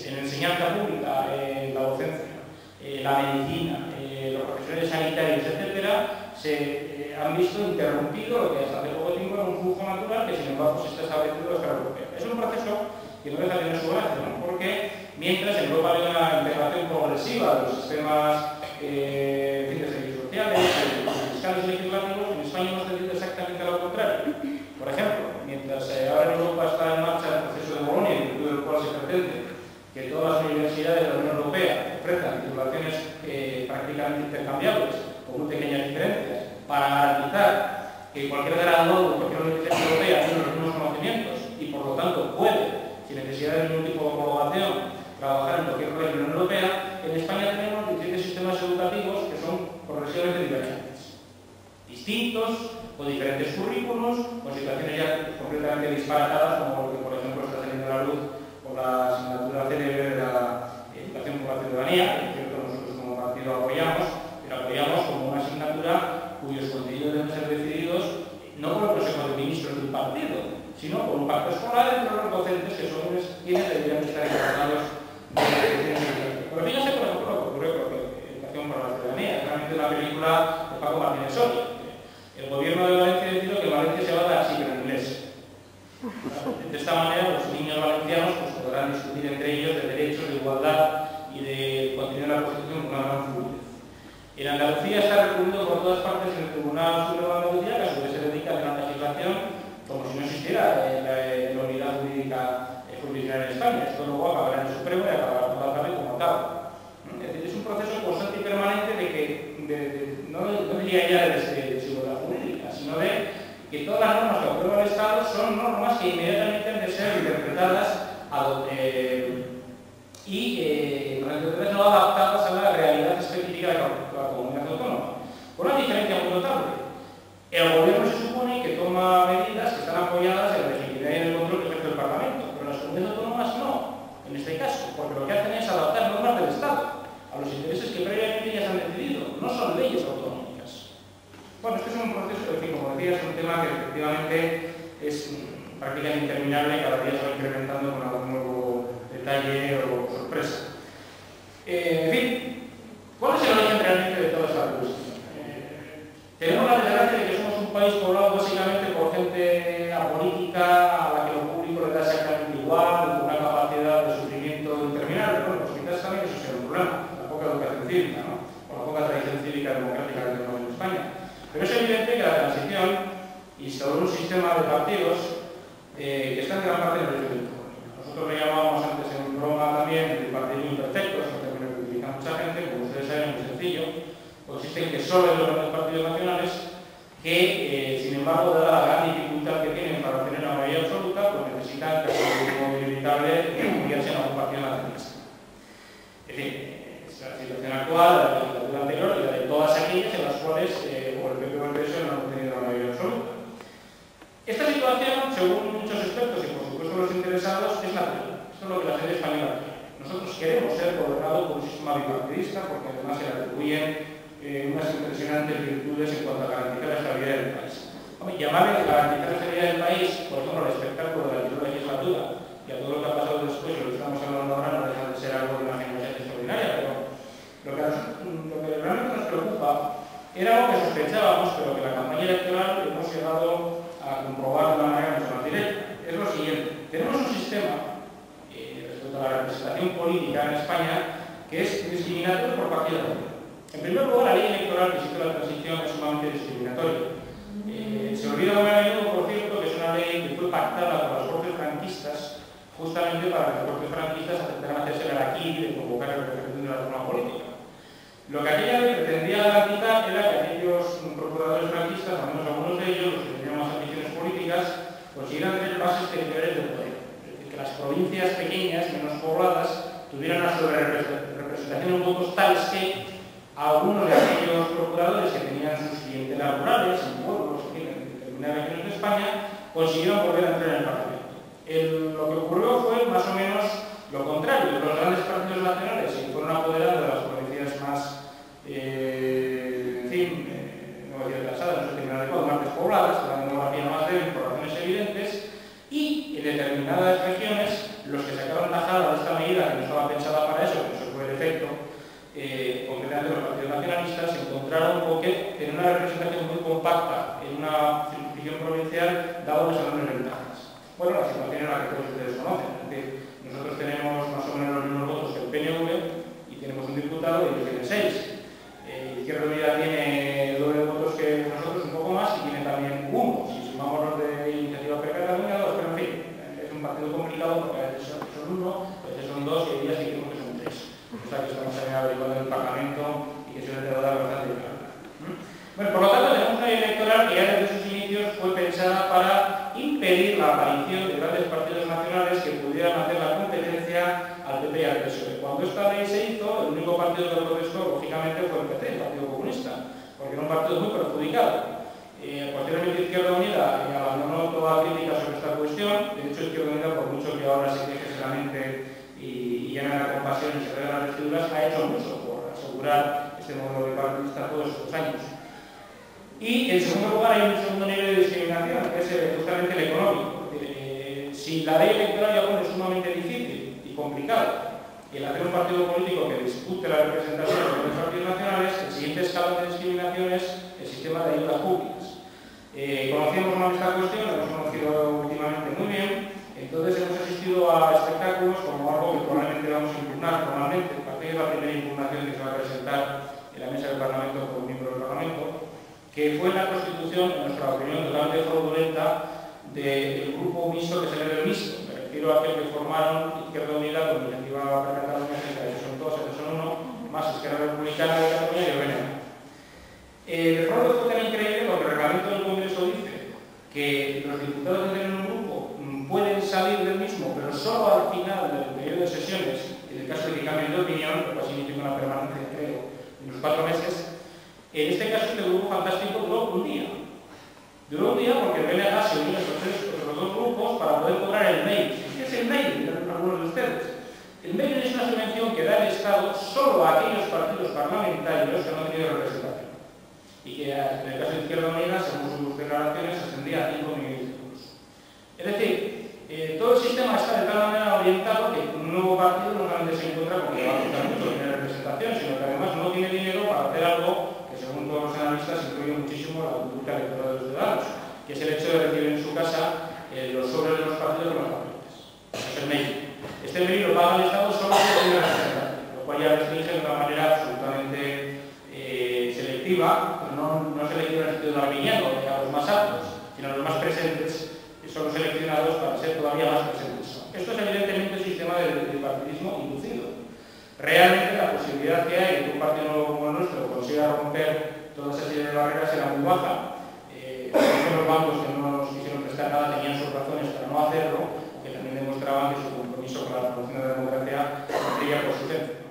en enseñanza pública, en la docencia, la medicina, los profesores sanitarios, etcétera, se han visto interrumpido lo que hasta hace poco tiempo era un flujo natural que, sin embargo, se está estableciendo a escala europea. Es un proceso que no deja de tener su gracia, ¿no? Porque mientras en Europa hay una integración progresiva de los sistemas de servicios sociales, fiscales y legislativos, en España hemos tenido exactamente lo contrario. Por ejemplo, mientras ahora en Europa está en marcha el proceso de Bolonia, en virtud del cual se pretende que todas las universidades de la Unión Europea ofrezcan titulaciones prácticamente intercambiables, con muy pequeñas diferencias, para garantizar que cualquier graduado de cualquier universidad europea tiene los mismos conocimientos y, por lo tanto, puede, sin necesidad de ningún tipo de homologación, trabajar en cualquier país de la Unión Europea. En España tenemos diferentes sistemas educativos que son progresivamente divergentes, distintos, con diferentes currículos, con situaciones ya completamente disparatadas, como lo que, por ejemplo, está saliendo a la luz con la asignatura célebre de la educación por la ciudadanía, que, cierto, nosotros como partido apoyamos, pero apoyamos como una asignatura cuyos contenidos deben ser decididos no por el Consejo de Ministros del partido, sino por un pacto escolar entre los docentes, que son quienes deberían estar encargados de decisiones educativas. Pero fíjense, por ejemplo, lo que ocurre con la educación para la ciudadanía. Es realmente una película de Paco Martínez Soria. El gobierno de Valencia ha decidido que Valencia se va a dar así, pero en inglés. De esta manera, los niños valencianos pues, podrán discutir entre ellos de derechos, de igualdad y de contenido de la Constitución con una gran fluidez. En Andalucía está recurrido por todas partes en el Tribunal Supremo de Andalucía, que a su vez se dedica a la legislación como si no existiera la unidad jurídica jurisdiccional en España. Esto luego acabará en el Supremo y acabará por la tarde como acaba. Es decir, es un proceso constante y permanente de que, no diría ya de desigualdad jurídica, sino de que todas las normas que aprueba el Estado son normas que inmediatamente han de ser interpretadas y no adaptadas a la realidad específica de la comunidad autónoma. Con una diferencia muy notable. El gobierno se supone que toma medidas que están apoyadas en la legitimidad y en el control que ejerce el Parlamento, pero las comunidades autónomas no, en este caso, porque lo que hacen es adaptar normas del Estado a los intereses que previamente ya se han decidido, no son leyes autonómicas. Bueno, este es un proceso, en fin, como decía, es un tema que efectivamente es prácticamente interminable y cada día se va incrementando con algún nuevo detalle o sorpresa. En fin, ¿cuál es el origen realmente de toda esta cuestión? Tenemos la desgracia de que somos un país poblado básicamente por gente apolítica a la que lo público le da exactamente igual, con una capacidad de sufrimiento interminable. Bueno, pues quizás también eso sea un problema, la poca educación cívica, ¿no? O la poca tradición cívica democrática que tenemos en España. Pero es evidente que la transición instauró un sistema de partidos que está en gran parte en el derecho. Nosotros le llamábamos antes en broma también el partido imperfecto, es un término que utiliza mucha gente, como ustedes saben, es muy sencillo. Consiste en que solo hay dos grandes partidos nacionales que, sin embargo, dada la gran dificultad que tienen para obtener la mayoría absoluta, pues necesitan que como inevitable refugiarse en algún partido nacionalista. Es decir, es la situación actual, la legislatura anterior y la de todas aquellas en las cuales o el PP o el PSOE no han obtenido la mayoría absoluta. Esta situación, según muchos expertos y por supuesto los interesados, es natural. Esto es lo que la sociedad española quiere. Nosotros queremos ser gobernados por un sistema bipartidista porque además se le atribuyen unas impresionantes virtudes en cuanto a garantizar la estabilidad del país. Llamarle garantizar la estabilidad del país, por ejemplo, al espectáculo de la anterior legislatura y a todo lo que ha pasado después, y lo que estamos hablando ahora, no deja de ser algo de una generosidad extraordinaria, pero lo que realmente nos preocupa era algo que sospechábamos, pero que la campaña electoral hemos llegado a comprobar de una manera mucho más directa. Es lo siguiente: tenemos un sistema respecto a la representación política en España que es discriminatorio por partido político. En primer lugar, la ley electoral que existe la transición es sumamente discriminatoria. Se olvida muy a menudo, por cierto, que es una ley que fue pactada por las Cortes franquistas justamente para que las Cortes franquistas aceptaran hacerse el aquí de convocar el referéndum de la reforma política. Lo que aquella ley pretendía garantizar era que aquellos procuradores franquistas, al menos algunos de ellos, los que tenían más ambiciones políticas, consiguieran tener bases territoriales de poder. Es decir, que las provincias pequeñas, menos pobladas, tuvieran una sobrerepresentación en votos tales que algunos de aquellos procuradores que tenían sus clientelas rurales, en pueblos, en determinadas regiones de España, consiguieron volver a entrar en el Parlamento. Lo que ocurrió fue más o menos lo contrario. Los grandes partidos nacionales se fueron apoderando de las provincias más, en fin, no voy a decir casadas, no sé si adecuado, más despobladas, con la demografía más débil por razones evidentes, y en determinadas regiones los que sacaron tajada de esta medida que nos nacionalistas encontraron que tener una representación muy compacta en una circunscripción provincial daba unas enormes ventajas. Bueno, la situación es la que todos ustedes conocen. Es decir, nosotros tenemos más o menos los mismos votos que el PNV y tenemos un diputado y ellos tienen 6. Izquierda Unida tiene el doble de votos que nosotros, un poco más, y tiene también 1. Si sumamos los de Iniciativa per Cataluña, 2, pero en fin, es un partido complicado porque a veces son 1, a veces son 2 y hay días que creemos que son 3. O sea que estamos también averiguando en el Parlamento y que suele dar bastante claro. Bueno, por lo tanto, tenemos una ley electoral que ya desde sus inicios fue pensada para impedir la aparición de grandes partidos nacionales que pudieran hacer la competencia al PP y al PSOE. Cuando esta ley se hizo, el único partido que protestó, lógicamente, fue el PT, el Partido Comunista, porque era un partido muy perjudicado. Posteriormente, Izquierda Unida abandonó toda crítica sobre esta cuestión. De hecho, Izquierda Unida, por mucho que ahora se queje solamente y llena de compasión y se vea las vestiduras, ha hecho mucho por asegurar este modelo bipartidista todos estos años. Y en segundo lugar hay un segundo nivel de discriminación, que es justamente el económico. Si la ley electoral ya pone sumamente difícil y complicado el hacer un partido político que dispute la representación de los partidos nacionales, el siguiente escalón de discriminación es el sistema de ayudas públicas. Conocíamos más esta cuestión, la hemos conocido últimamente muy bien, entonces hemos asistido a espectáculos como algo que probablemente vamos a impugnar formalmente. Parece que es la primera impugnación que se va a presentar en la mesa del Parlamento por un miembro del Parlamento, que fue la constitución, en nuestra opinión, totalmente fraudulenta del grupo mixto que se ve del mixto. Me refiero a aquel que formaron Izquierda Unida con Iniciativa per Cataluña, que son todos, que son uno, más Esquerra Republicana de Cataluña y el BNG. El fraude fue tan increíble porque el reglamento del Congreso dice que los diputados que tienen un grupo pueden salir del mismo, pero solo al final del periodo de sesiones, en el caso de que cambien de opinión, lo cual significa una permanencia, creo, de unos 4 meses. En este caso, este grupo fantástico duró un día. Duró un día porque el BNG se unió a los dos grupos para poder cobrar el mail. ¿Qué es el mail? Dirán algunos de ustedes. El mail es una subvención que da el Estado solo a aquellos partidos parlamentarios que no han tenido representación. Y que en el caso de Izquierda Unida, según sus declaraciones, ascendía a 5 millones de euros. Es decir, todo el sistema está de tal manera orientado que un nuevo partido no solamente se encuentra con que va a costar mucho tener representación, sino que además no tiene dinero para hacer algo que, según todos los analistas, influye muchísimo la cultura electoral de los ciudadanos, que es el hecho de recibir en su casa los sobres de los partidos con los papeles. Es el mail. Este mail lo paga el Estado solo si tiene representación, lo cual ya restringe de una manera absolutamente selectiva, pero no selectiva en el sentido darwiniano, a los más aptos, sino a los más presentes, que son los seleccionados para ser todavía más presentes. Esto es evidentemente un sistema de partidismo inducido. Realmente la posibilidad que hay de que un partido nuevo como el nuestro consiga romper toda esa serie de barreras era muy baja. Los bancos que no nos quisieron prestar nada tenían sus razones para no hacerlo, que también demostraban que su compromiso con la promoción de la democracia brilla por su centro.